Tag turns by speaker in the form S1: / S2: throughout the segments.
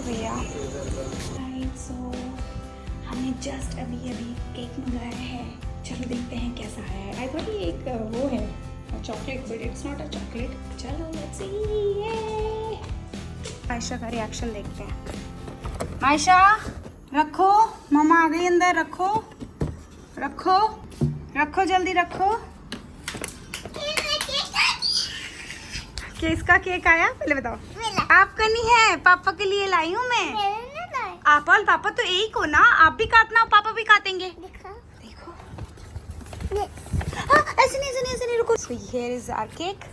S1: भैया। सो हमने जस्ट अभी केक मंगाया है, चलो देखते हैं कैसा है। आई थॉट ये एक वो है chocolate, but it's not a chocolate. चलो लेट्स सी। आयशा का रिएक्शन देखते हैं। आयशा रखो, मम्मा आ गई अंदर। रखो रखो रखो, जल्दी रखो। किसका केक आया पहले बताओ। आपका नहीं है, पापा के लिए लाई हूँ मैं। आप और पापा तो एक हो ना, आप भी काटना, पापा भी काटेंगे। देखो ऐसे नहीं रुको। So here is our cake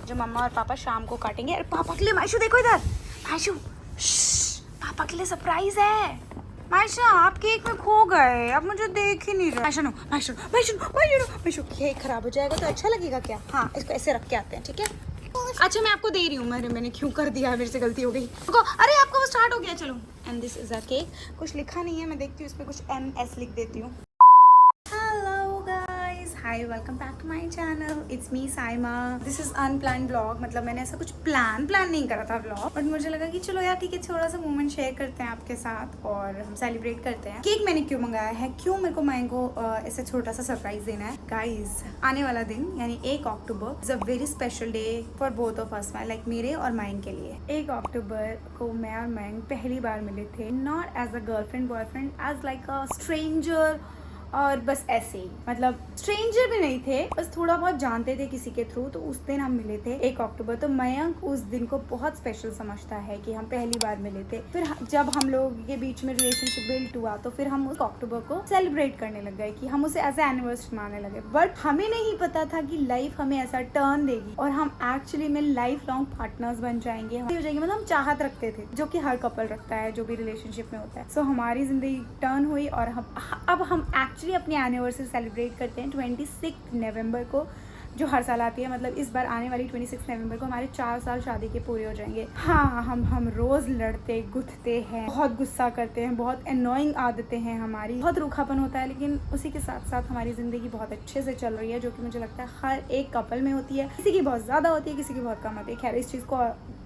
S1: जो मम्मा और पापा शाम को काटेंगे। और पापा के लिए मायशू देखो इधर, मायशू पापा के लिए सरप्राइज है। मायशा आप केक में खो गए, अब मुझे देख ही नहीं रहे। मायशू केक खराब हो जाएगा तो अच्छा लगेगा क्या? हाँ इसको ऐसे रख के आते हैं, ठीक है। अच्छा मैं आपको दे रही हूँ। मैंने क्यों कर दिया, मेरे से गलती हो गई। अरे आपका वो स्टार्ट हो गया। चलो and this is a cake. कुछ लिखा नहीं है, मैं देखती हूँ इसमें कुछ MS लिख देती हूँ। Hi, welcome back to my channel. It's me Saima. This is unplanned vlog. मतलब मैंने ऐसा कुछ प्लान नहीं करा था व्लॉग, बट मुझे लगा कि चलो यार ठीक है, थोड़ा सा मोमेंट शेयर करते हैं आपके साथ और हम सेलिब्रेट करते हैं। केक मैंने क्यों मंगाया है, क्यों मेरे को माइन को ऐसे छोटा सा सरप्राइज देना है। गाइज आने वाला दिन यानी 1 October is a very special day for both of us, like मेरे और माइन के लिए। 1 अक्टूबर को मैं और माइन पहली बार मिले थे, not as a girlfriend boyfriend, as like a stranger. और बस ऐसे ही, मतलब स्ट्रेंजर भी नहीं थे, बस थोड़ा बहुत जानते थे किसी के थ्रू। तो उस दिन हम मिले थे 1 अक्टूबर। तो मयंक उस दिन को बहुत स्पेशल समझता है कि हम पहली बार मिले थे। फिर जब हम लोग के बीच में रिलेशनशिप बिल्ड हुआ तो फिर हम उस अक्टूबर को सेलिब्रेट करने लग गए, कि हम उसे एज ए एनिवर्सरी मानने लगे। बट हमें नहीं पता था कि लाइफ हमें ऐसा टर्न देगी और हम एक्चुअली में लाइफ लॉन्ग पार्टनर्स बन जाएंगे, हो जाएंगे। मतलब हम चाहत रखते थे, जो कि हर कपल रखता है जो भी रिलेशनशिप में होता है। सो हमारी जिंदगी टर्न हुई और अब हम अपनी एनिवर्सरी सेलिब्रेट करते हैं 26 नवंबर को, जो हर साल आती है। मतलब इस बार आने वाली 26 नवंबर को हमारे 4 साल शादी के पूरे हो जाएंगे। हाँ हम रोज लड़ते गुथते हैं, बहुत गुस्सा करते हैं, बहुत एनोइंग आदतें हैं हमारी, बहुत रूखापन होता है, लेकिन उसी के साथ साथ हमारी जिंदगी बहुत अच्छे से चल रही है, जो कि मुझे लगता है हर एक कपल में होती है। किसी की बहुत ज़्यादा होती है, किसी की बहुत कम होती है। खैर इस चीज़ को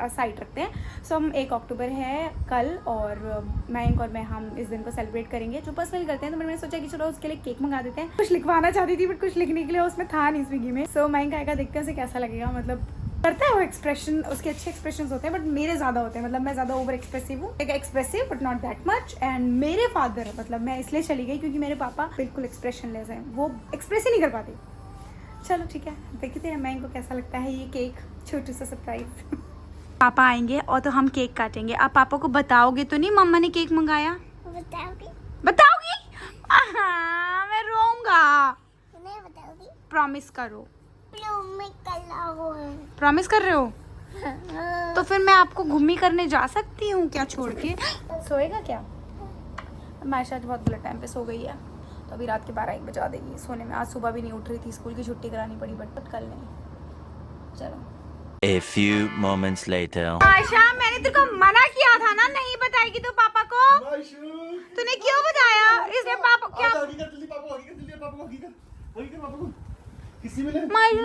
S1: साइड रखते हैं। सो हम 1 अक्टूबर है कल, और मयंक और मैं हम इस दिन को सेलिब्रेट करेंगे, जो पर्सनली करते हैं। तो मैंने सोचा कि चलो उसके लिए केक मंगा देते हैं। कुछ लिखवाना चाहती थी बट कुछ लिखने के लिए उसमें था नहीं स्विगी में। सो मयंक आएगा, देखते हैं उसे कैसा लगेगा। मतलब करता है वो एक्सप्रेशन, उसके अच्छे एक्सप्रेशन होते हैं, बट मेरे ज़्यादा होते हैं। मतलब मैं ज़्यादा ओवर एक्सप्रेसिव हूँ, expressive but not that much. And मेरे फादर, मतलब मैं इसलिए चली गई क्योंकि मेरे पापा बिल्कुल एक्सप्रेशनलेस हैं, वो एक्सप्रेस ही नहीं कर पाते। चलो ठीक है, देखते हैं मयंक को कैसा लगता है ये केक, छोटू सा सरप्राइज। पापा आएंगे और तो हम केक काटेंगे। आप पापा को बताओगे तो नहीं मम्मा ने केक मंगाया? बताओगी? मैं रोऊंगा।
S2: नहीं बताओगी?
S1: प्रॉमिस करो।
S2: प्रॉमिस
S1: कर रहे हो? तो फिर मैं आपको घूमी करने जा सकती हूँ क्या छोड़ के? सोएगा क्या? मायशा बहुत गलत टाइम पे सो गई है, तो अभी रात के 12-1 बजा देगी सोने में। आज सुबह भी नहीं उठ रही थी, स्कूल की छुट्टी करानी पड़ी, बट कल नहीं। चलो
S3: A few moments later.
S1: Ayesha मैंने तेरे को मना किया था ना, नहीं बताएगी तो पापा को। तूने क्यों बताया? इसने पापा क्या मायशा ने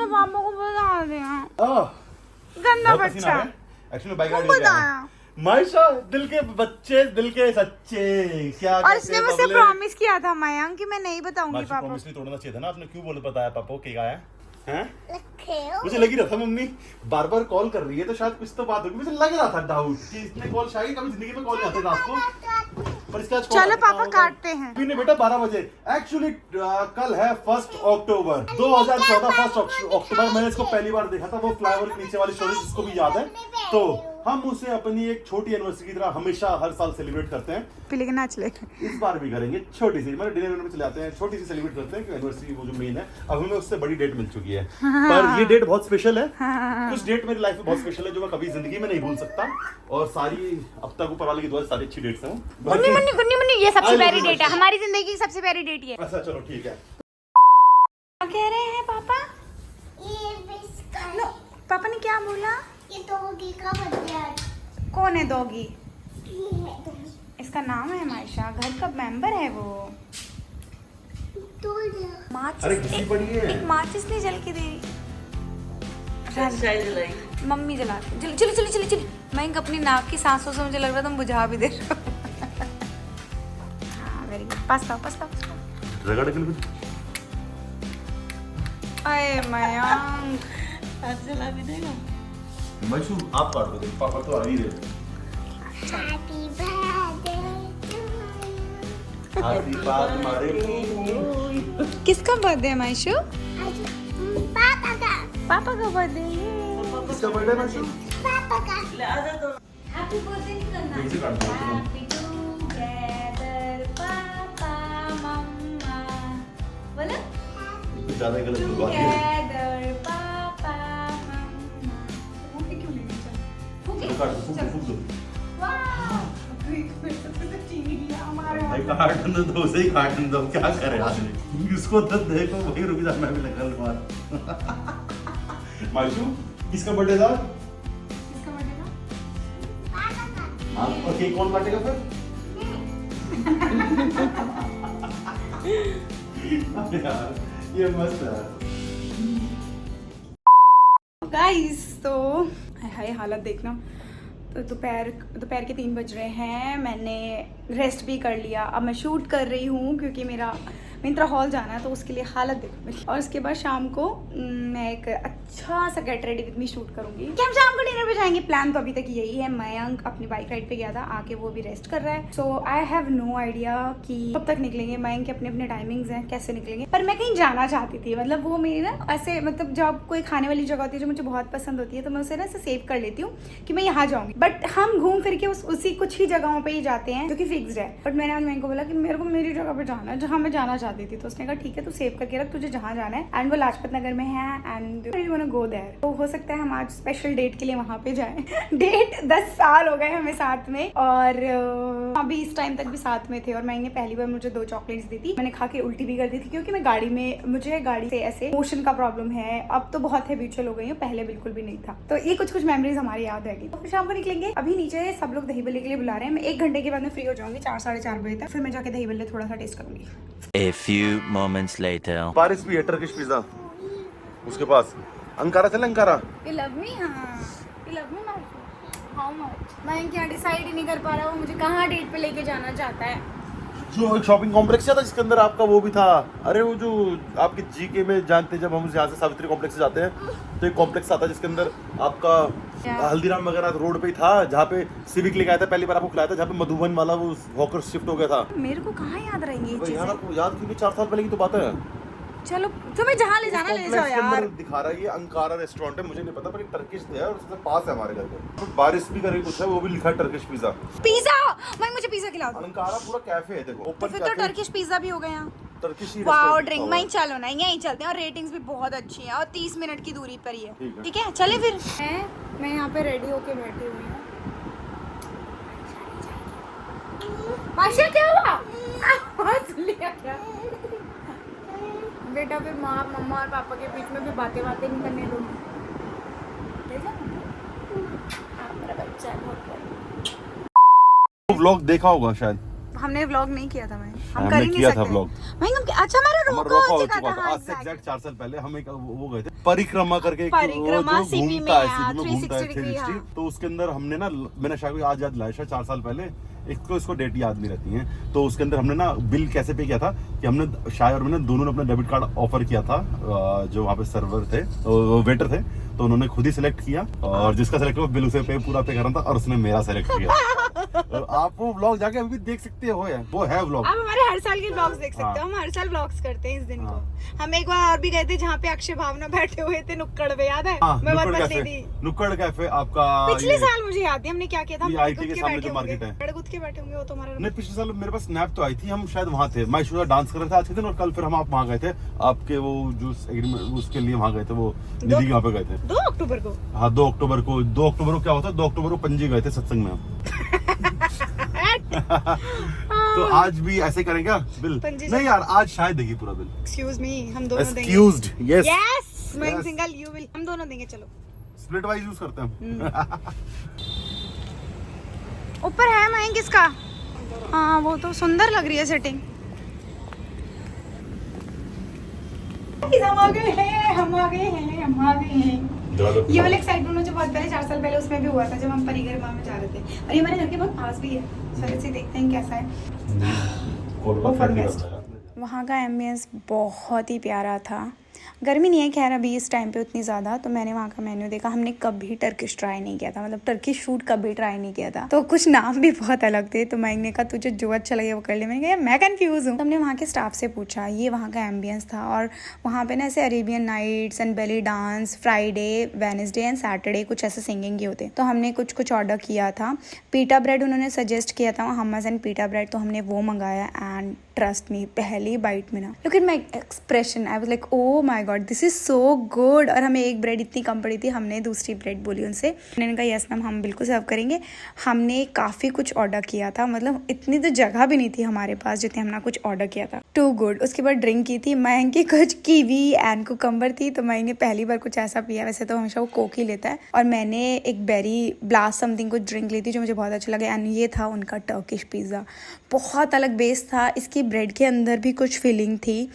S1: पापा को बता दिया। गंदा बच्चा।
S4: एक्चुअली बाइक बताया मायशा, दिल के बच्चे, दिल के सच्चे। क्या
S1: और इसने मुझसे प्रॉमिस किया था मयंक कि मैं नहीं बताऊंगी पापा।
S4: प्रॉमिस नहीं तोड़ना चाहिए था ना, आपने क्यों बोले बताया पापा को केक आया है?
S2: रखे
S4: मुझे लग ही रहा था मम्मी बार बार कॉल कर रही है तो शायद कुछ तो बात होगी। मुझे लग रहा था डाउट कि इसने कॉल, शायद कभी जिंदगी में कॉल नहीं आते रात को, पर इसका
S1: चलो पापा काटते हैं।
S4: अभी नहीं बेटा 12 बजे। एक्चुअली कल है 1 अक्टूबर 2014। 1 अक्टूबर मैंने इसको पहली बार देखा था, वो फ्लाईओवर के नीचे वाली स्टोरी जिसको भी याद है। तो हम उसे अपनी एक छोटी एनिवर्सरी की तरह हमेशा हर साल सेलिब्रेट करते हैं।
S1: पीले के नाच ले।
S4: इस बार भी करेंगे, छोटी सी, मतलब डिनर में चले जाते हैं, छोटी सी सेलिब्रेट करते हैं कि एनिवर्सरी वो जो मेन है। अब हमें उससे बड़ी डेट मिल चुकी है, पर ये डेट बहुत स्पेशल है। कुछ डेट मेरी लाइफ में बहुत स्पेशल है जो मैं कभी जिंदगी में नहीं भूल सकता, और सारी अब तक ऊपर वाले की दुआ से सारी अच्छी डेट्स हैं।
S1: मुन्नी ये सबसे प्यारी डेट है, हमारी जिंदगी की सबसे प्यारी डेट ये।
S4: अच्छा चलो ठीक है।
S1: क्या कह रहे हैं पापा?
S2: ये बिस्कुट।
S1: नो, पापा ने क्या बोला?
S2: ये डॉगी का बच्चा है।
S1: कौन है डॉगी?
S2: ये है डॉगी।
S1: इसका नाम है मायशा, घर का मेंबर है वो।
S2: तो
S4: अरे घिसी पड़ी है।
S1: एक माचिस नहीं जल के दे। मम्मी जलाती। चलो चलो चलो चलो चलो। मैं अपनी नाक की सांसों से मुझे लग रहा था तुम बुझा भी दे रहे हो। हाँ वेरी गुड। पास लाओ पास लाओ।
S4: रगड़ के कुछ
S1: अरे मयंक
S5: जला भी देगा।
S4: मैशू आप काट दो, पापा तो आ ही रहे।
S2: Happy birthday to you.
S4: हाथी पात मारे
S1: किसका बर्थडे है मायशू?
S2: पापा का
S1: पापा का बर्थडे।
S4: किसका बर्थडे मैशू?
S2: पापा का
S5: ले आजा तो।
S1: हैप्पी बर्थडे नहीं करना।
S4: कैसे काट दो?
S1: हैप्पी टुगेदर पापा मम्मा। बोलो
S4: कुछ ज्यादा ही गलत बोल दिया।
S1: टुगेदर पापा मम्मा। मुंह पे क्यों लेके चल?
S4: चलो काट दो, फूक दो।
S1: वाह चीनी लिया हमारे
S4: भाई काटन दो, उसे ही काटन दो, क्या करे आदमी। इसको तो देखो वही रुक जा, मैं भी निकल मार। मायशू किसका बर्थडे था?
S1: किसका बर्थडे था?
S2: पापा का
S4: हाँ, और केक कौन काटेगा फिर? यार ये मस्त है।
S1: गाइस तो हाय हालत देखना। तो दोपहर के 3 बज रहे हैं। मैंने रेस्ट भी कर लिया। अब मैं शूट कर रही हूँ क्योंकि मेरा मिंत्रा हॉल जाना है, तो उसके लिए हालत देखो मेरी। और उसके बाद शाम को मैं एक अच्छा सा get ready with me shoot करूंगी कि हम शाम को डिनर पे जाएंगे। प्लान तो अभी तक यही है। मयंक अपनी बाइक राइड पे गया था, आके वो भी रेस्ट कर रहा है। सो आई हैव नो आइडिया कि कब तक निकलेंगे। मयंक के अपने अपने टाइमिंग्स हैं कैसे निकलेंगे, पर मैं कहीं जाना चाहती थी। मतलब वो मेरी ना ऐसे, मतलब जब कोई खाने वाली जगह होती है जो मुझे बहुत पसंद होती है, तो मैं उसे ना ऐसे सेव कर लेती हूँ कि मैं यहाँ जाऊँगी। बट हम घूम फिर के उसी कुछ ही जगहों पर ही जाते हैं जो कि फिक्स्ड है। बट मैंने आज मयंक को बोला कि मेरे को मेरी जगह पे जाना है जहाँ मैं जाना चाहती थी। तो उसने कहा ठीक है तू सेव करके रख, तुझे जहाँ जाना है। एंड वो लाजपत नगर में है and I want to go there. तो हो सकता है हम आज स्पेशल डेट के लिए वहाँ पे जाएं। डेट 10 साल हो गए हमें साथ में, और अभी इस टाइम तक भी साथ में थे। और मैंने पहली बार मुझे 2 चॉकलेट्स दी थी। मैंने खा के उल्टी भी कर दी थी क्योंकि मैं मुझे गाड़ी से ऐसे मोशन का प्रॉब्लम है। अब तो बहुत हैबिचुअल हो गई हूँ, पहले बिल्कुल भी नहीं था। तो ये कुछ मेमोरीज हमारी याद रहेगी। तो शाम को निकलेंगे। अभी नीचे सब लोग दही बल्ले के लिए बुला रहे हैं। मैं 1 घंटे के बाद में फ्री हो जाऊंगी, 4 साढ़े 4 बजे तक। फिर मैं जाके दही बल्ले थोड़ा सा टेस्ट करूंगी।
S3: A few moments later.
S4: Paris भी है, टर्किश पिज्जा उसके पास। अंकारा चले अंकारा।
S1: You love me? हाँ। You love me, Marco? How much? मैं क्या डिसाइड ही नहीं कर पा रहा हूँ मुझे कहाँ डेट पे लेके जाना चाहता है।
S4: जो एक शॉपिंग कॉम्प्लेक्स था जिसके अंदर आपका वो भी था। अरे वो जो आपके जीके में जानते हैं, जब हम यहाँ से सावित्री कॉम्प्लेक्स से जाते हैं तो एक कॉम्प्लेक्स आता है जिसके अंदर आपका हल्दीराम वगैरह रोड पे ही था, जहाँ पे सिविक लेके आया था पहली बार आपको खिलाया था, जहाँ पे मधुबन वाला वो हॉकर शिफ्ट हो गया था।
S1: मेरे को कहाँ याद रहेंगी ये
S4: तो यार
S1: चीजें।
S4: आपको याद क्यों नहीं? 4 साल पहले की तो बात है।
S1: चलो तुम्हें जहाँ ले जाना ले जाओ यार।
S4: दिखा रहा है ये अंकारा रेस्टोरेंट है, मुझे नहीं पता पर ये टर्किश है और उसके पास है हमारे घर के। तो बारिश भी करके कुछ है, वो भी लिखा है टर्किश पिज्जा।
S1: पिज्जा, मैं मुझे पिज्जा खिला दो।
S4: अंकारा पूरा कैफे है, देखो
S1: तो
S4: ऊपर
S1: फिर तो टर्किश पिज्जा भी हो गया यहाँ।
S4: टर्किश ही
S1: वाओ
S4: restaurant
S1: ड्रिंक
S4: लिखा हुआ
S1: में चलो ना, यहीं चलते हैं। और रेटिंग्स भी बहुत अच्छी हैं और 30 मिनट की दूरी पर ही है।
S4: ठीक है।
S1: ठीक है चले फिर। मैं यहाँ पे रेडी होके बैठी हुई हूँ। माशा क्या हुआ? सुन लिया क्या? बेटा फिर माँ मम्मा और पापा के बीच में भी बातें नहीं करने दूंगी। मेरा बच्चा है बहुत प्यारा।
S4: है। व्लॉग देखा होगा शायद।
S1: हमने व्लॉग नहीं किया था मैं, हम
S4: हमने
S1: कर ही नहीं
S4: किया
S1: सकते।
S4: था vlog।
S1: भाई हम अच्छा हमारा
S4: हमारा
S1: रोका
S4: रोका
S1: हो
S4: हो
S1: चुका
S4: चुका
S1: था।
S4: था।
S1: हाँ,
S4: आज से एग्जैक्ट 4 साल पहले हम एक वो गए थे परिक्रमा करके,
S1: परिक्रमा
S4: वो जो
S1: CP में
S4: घूमता है,
S1: है,
S4: CP में घूमता है
S1: 360
S4: 360। तो उसके अंदर हमने ना, मैंने शायद आज याद लाया, शायद 4 साल पहले, एक तो इसको डेट याद नहीं रहती है। तो उसके अंदर हमने ना बिल कैसे पे किया था कि हमने शायद और मैंने दोनों ने अपना डेबिट कार्ड ऑफर किया था। जो वहाँ पे सर्वर थे, वेटर थे, तो उन्होंने खुद ही सिलेक्ट किया और जिसका सिलेक्ट हुआ बिल उसे पूरा पे करना था और उसने मेरा सिलेक्ट किया। और आप वो व्लॉग जाके अभी भी देख सकते हो, वो है व्लॉग।
S1: आप हमारे हर साल के व्लॉग्स देख सकते हो। हम हर साल व्लॉग्स करते हैं इस दिन को। हम एक बार और भी गए थे जहाँ पे अक्षय भावना बैठे हुए थे नुक्कड़ पे, याद है? मैं बहुत पतली थी।
S4: नुक्कड़ कैफे आपका
S1: पिछले साल मुझे याद है हमने क्या किया था। हम
S4: IT के सामने जो मार्केट है,
S1: गड़गुद के बैठे होंगे वो तो हमारा।
S4: नहीं पिछले साल मेरे पास स्नैप तो आई थी, हम शायद वहाँ थे। मैं शुरू डांस कर रहा था आज के दिन, और कल फिर हम आप वहाँ गए थे आपके वो जो एग्रीमेंट उसके लिए वहाँ गए थे, वो दीदी के वहाँ पे गए थे
S1: 2 अक्टूबर को।
S4: हाँ 2 अक्टूबर को। 2 अक्टूबर को क्या होता है? 2 अक्टूबर को पणजी गए थे सत्संग में हम। तो आज भी ऐसे करेंगे बिल? नहीं यार, आज शायद देगी पूरा बिल।
S1: एक्सक्यूज मी, हम दोनों देंगे।
S4: एक्सक्यूज्ड, यस
S1: यस, मैं सिंगल, यू विल, हम दोनों देंगे। चलो
S4: स्प्लिट वाइज यूज करते हैं हम।
S1: ऊपर है मैं किसका? हाँ वो तो सुंदर लग रही है सेटिंग। हम आ गए हैं, हम आ गए हैं, हम आ गए हैं।
S4: जला दो।
S1: ये वाला एक्साइटमेंट मुझे बहुत पहले 4 साल पहले उसमें भी हुआ था जब हम परिगर में जा रहे थे, और ये हमारे घर के बहुत पास भी है। चलिए से देखते हैं कैसा है। वहाँ का एम्बियंस बहुत ही प्यारा था। गर्मी नहीं है खैर अभी इस टाइम पे उतनी ज़्यादा, तो मैंने वहाँ का मेन्यू देखा। हमने कभी टर्किश ट्राई नहीं किया था, मतलब टर्किश फूड कभी ट्राई नहीं किया था, तो कुछ नाम भी बहुत अलग थे। तो मैंने ने कहा तुझे जो अच्छा लगे वो कर ले। मैंने कहा मैं कंफ्यूज हूँ। तो हमने वहाँ के स्टाफ से पूछा, ये वहाँ का एम्बियंस था, और वहाँ पे ना ऐसे Arabian nights and belly dance Friday Wednesday and Saturday कुछ ऐसे सिंगिंग के होते। तो हमने कुछ ऑर्डर किया था। पीटा ब्रेड उन्होंने सजेस्ट किया था, हमस एंड पीटा ब्रेड, तो हमने वो मंगाया। एंड ट्रस्ट मी, पहली बाइट में ना look at my expression, I was like oh my God this is so good. और हमें एक ब्रेड इतनी कम पड़ी थी, हमने दूसरी ब्रेड बोली उनसे। उन्होंने कहा यस मैम हम बिल्कुल सर्व करेंगे। हमने काफ़ी कुछ ऑर्डर किया था, मतलब इतनी तो जगह भी नहीं थी हमारे पास जितने हमने कुछ ऑर्डर किया था। Too good. उसके बाद ड्रिंक की थी मैंग की, कुछ कीवी एंड कुकम्बर थी, तो मैंने पहली बार कुछ ऐसा पिया। वैसे तो हमेशा वो कोक ही लेता है। और मैंने एक बेरी ब्लास्ट समथिंग कुछ ड्रिंक ली थी जो मुझे बहुत अच्छा लगा। एंड ये था उनका टर्किश पिज़्ज़ा, बहुत अलग बेस था। इसकी ब्रेड के अंदर भी कुछ फिलिंग थी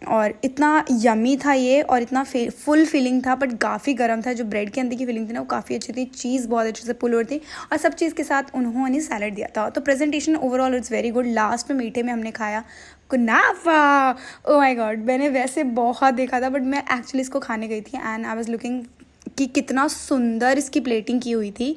S1: और इतना यमी था ये, और इतना फुल फिलिंग था, बट काफ़ी गर्म था। जो ब्रेड के अंदर की फिलिंग थी ना वो काफ़ी अच्छी थी। चीज़ बहुत अच्छे से पुल हो रही थी, और सब चीज़ के साथ उन्होंने सैलड दिया था। तो presentation overall it's very good. Last में मीठे में हमने खाया कुनाफा। ओ माय गॉड, मैंने वैसे बहुत देखा था, बट मैं एक्चुअली इसको खाने गई थी एंड आई वाज लुकिंग कि कितना सुंदर इसकी प्लेटिंग की हुई थी।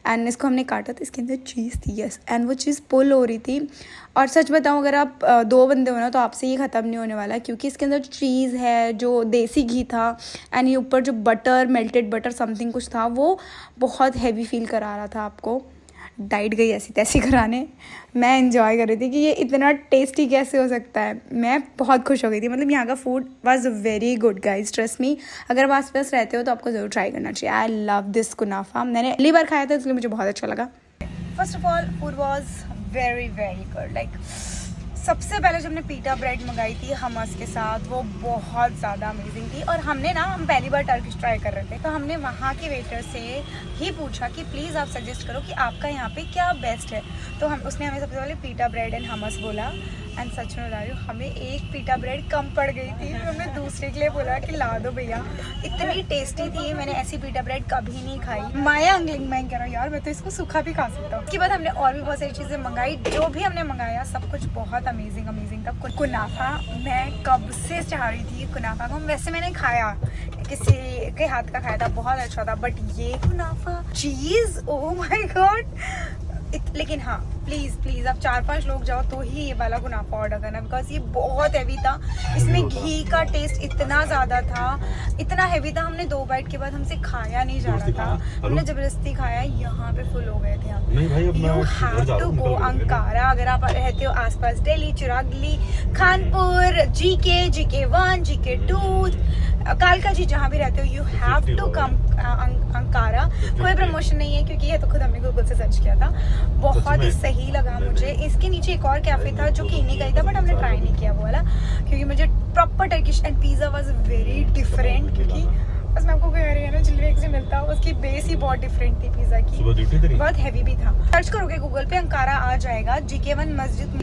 S1: एंड इसको हमने काटा तो इसके अंदर चीज़ थी, यस, एंड वो चीज़ पुल हो रही थी। और सच बताऊं अगर आप 2 बंदे हो ना तो आपसे ये ख़त्म नहीं होने वाला, क्योंकि इसके अंदर चीज़ है, जो देसी घी था, एंड ये ऊपर जो बटर, मेल्टेड बटर समथिंग कुछ था, वो बहुत हैवी फील करा रहा था आपको। डाइट गई ऐसी तैसी कराने, मैं एंजॉय कर रही थी कि ये इतना टेस्टी कैसे हो सकता है। मैं बहुत खुश हो गई थी। मतलब यहाँ का food was very good guys, trust me. अगर आप आस पास रहते हो तो आपको ज़रूर ट्राई करना चाहिए। I love this kunafa. मैंने पहली बार खाया था इसलिए मुझे बहुत अच्छा लगा। First of all food was very very good. Like सबसे पहले जब हमने पीटा ब्रेड मंगाई थी हमस के साथ, वो बहुत ज़्यादा अमेजिंग थी। और हमने ना, हम पहली बार टर्किश ट्राई कर रहे थे, तो हमने वहाँ के वेटर से ही पूछा कि प्लीज़ आप सजेस्ट करो कि आपका यहाँ पे क्या बेस्ट है। तो उसने हमें सबसे पहले पीटा ब्रेड एंड हमस बोला। एंड सच में बता रही हूँ, हमें एक पीटा ब्रेड कम पड़ गई थी, तो हमने दूसरे के लिए बोला कि ला दो भैया। इतनी टेस्टी थी, मैंने ऐसी पीटा ब्रेड कभी नहीं खाई। माया अंगलिंग, मैं कह रहा हूँ यार मैं तो इसको सूखा भी खा सकता हूँ। उसके बाद हमने और भी बहुत सारी चीज़ें मंगाई। जो भी हमने मंगाया सब कुछ बहुत अमेजिंग अमेजिंग था। कुनाफा मैं कब से चाह रही थी कुनाफा को। वैसे मैंने खाया, किसी के हाथ का खाया था, बहुत अच्छा था, बट ये कुनाफा चीज़, ओह माय गॉड। लेकिन हाँ प्लीज़ आप 4-5 लोग जाओ तो ही ये वाला कुनाफा ऑर्डर करना, बिकॉज ये बहुत हैवी था। इसमें घी का टेस्ट इतना ज़्यादा था, इतना हैवी था। हमने 2 बाइट के बाद हमसे खाया नहीं जा रहा था, हमने ज़बरदस्ती खाया। यहाँ पे फुल हो गए थे हम। You have to go Ankara. अगर आप रहते हो आसपास, दिल्ली, चिरागली, खानपुर, GK 1, GK 2, कालका जी, जहाँ भी रहते हो, you have to come Ankara. कोई प्रमोशन नहीं है क्योंकि ये तो खुद हमने गूगल से सर्च किया था। बहुत ही सही लगा मुझे। इसके नीचे एक और कैफे था जो कि इन्हीं का ही था, बट हमने ट्राई नहीं किया वो वाला, क्योंकि मुझे proper Turkish and pizza was very different. क्योंकि बस मैं आपको कह रही हूँ ना, जिलेबी से मिलता है उसकी बेस ही बहुत डिफरेंट थी पिज़्ज़ा की, बहुत हैवी भी था। सर्च करोगे गूगल पे अंकारा आ जाएगा। GK 1 मस्जिद,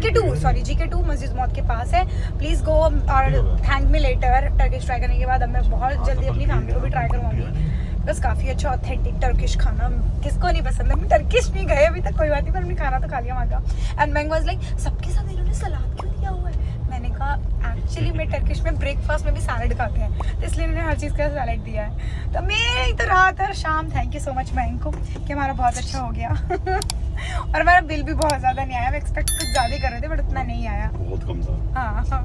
S1: GK 2 मस्जिद मौत के पास है। प्लीज़ गो और thank me later. Turkish try करने के बाद अब मैं बहुत जल्दी अपनी फैमिली को भी ट्राई करवाऊंगी। बस काफ़ी अच्छा ऑथेंटिक टर्किश खाना, किसको नहीं पसंद है। मैं टर्किश नहीं गए अभी तक, कोई बात नहीं, पर हमने खाना तो खा लिया वहाँ का। एंड मैंग वाज लाइक सबके साथ इन्होंने सलाद क्यों दिया हुआ है। मैंने कहा एक्चुअली मैं टर्किश में ब्रेकफास्ट में भी सैलड खाते हैं, तो इसलिए इन्होंने हर चीज़ का सैलड दिया है। तो मेरी तो रात और शाम, थैंक यू सो मच मैंग को कि हमारा बहुत अच्छा हो गया। और हमारा बिल भी बहुत ज़्यादा नहीं आया। हम एक्सपेक्ट कुछ ज़्यादा कर रहे थे, बट उतना नहीं आया,
S4: बहुत कम था।
S1: हाँ।